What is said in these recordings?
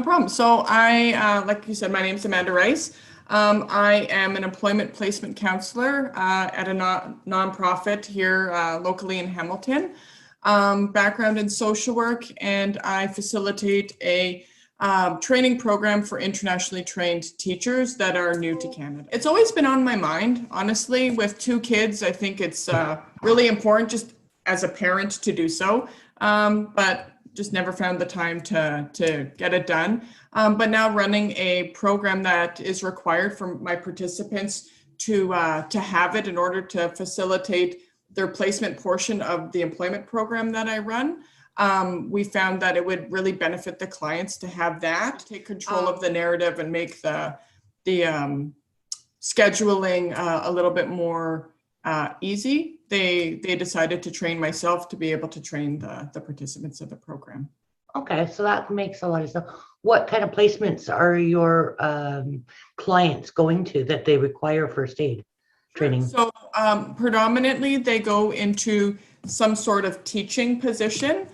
No problem. So like you said, my name is Amanda Rice. I am an employment placement counselor at a nonprofit here locally in Hamilton. Background in social work, and I facilitate a training program for internationally trained teachers that are new to Canada. It's always been on my mind, honestly. With two kids, I think it's really important just as a parent to do so, but just never found the time to get it done. But now running a program that is required for my participants to have it in order to facilitate their placement portion of the employment program that I run. We found that it would really benefit the clients to have that, take control of the narrative and make the scheduling a little bit more easy. They decided to train myself to be able to train the participants of the program. Okay, so that makes a lot of sense. What kind of placements are your clients going to that they require first aid training? So predominantly they go into some sort of teaching position.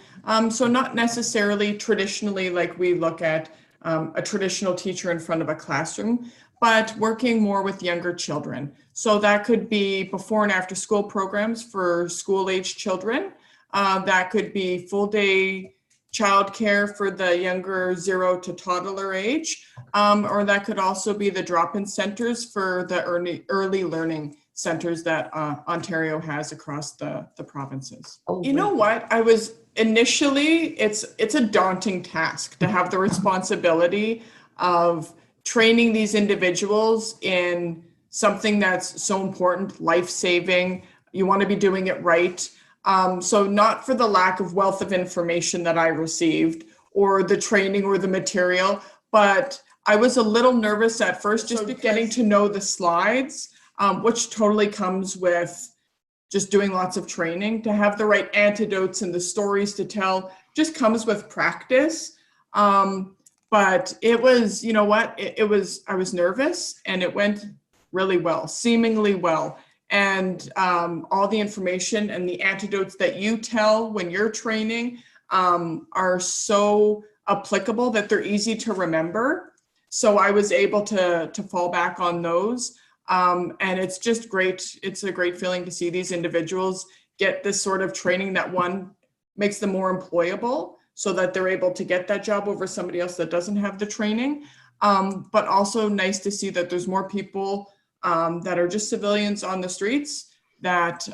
So not necessarily traditionally like we look at a traditional teacher in front of a classroom, but working more with younger children. So that could be before and after school programs for school-age children. That could be full-day childcare for the younger 0 to toddler age, or that could also be the drop-in centers for the early learning centers that Ontario has across the provinces. Oh, you know what? I was initially, it's a daunting task to have the responsibility of training these individuals in something that's so important, life-saving. You want to be doing it right. So not for the lack of wealth of information that I received or the training or the material, but I was a little nervous at first just getting to know the slides, which totally comes with just doing lots of training. To have the right antidotes and the stories to tell just comes with practice. But it was, you know what, I was nervous and it went really well, seemingly well. And all the information and the antidotes that you tell when you're training are so applicable that they're easy to remember. So I was able to fall back on those. And it's just great. It's a great feeling to see these individuals get this sort of training that one makes them more employable so that they're able to get that job over somebody else that doesn't have the training. But also nice to see that there's more people that are just civilians on the streets that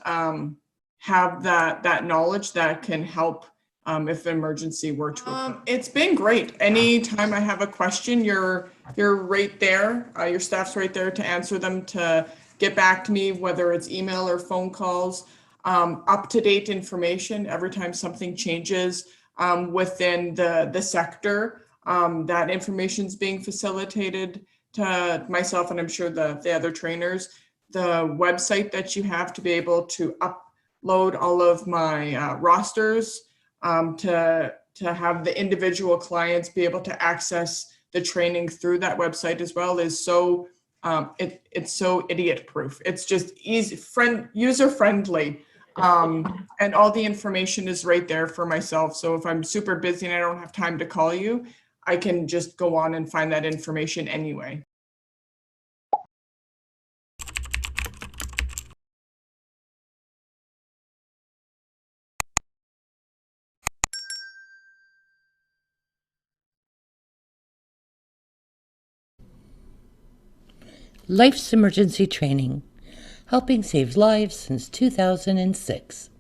have that knowledge that can help if an emergency were to occur. It's been great. Anytime I have a question, you're right there. Your staff's right there to answer them, to get back to me, whether it's email or phone calls. Up-to-date information every time something changes within the sector. That information is being facilitated to myself, and I'm sure the other trainers. The website that you have to be able to upload all of my rosters, to have the individual clients be able to access the training through that website as well is so it's so idiot proof. It's just easy, user friendly. And all the information is right there for myself. So if I'm super busy and I don't have time to call you, I can just go on and find that information anyway. Life's Emergency Training, helping save lives since 2006.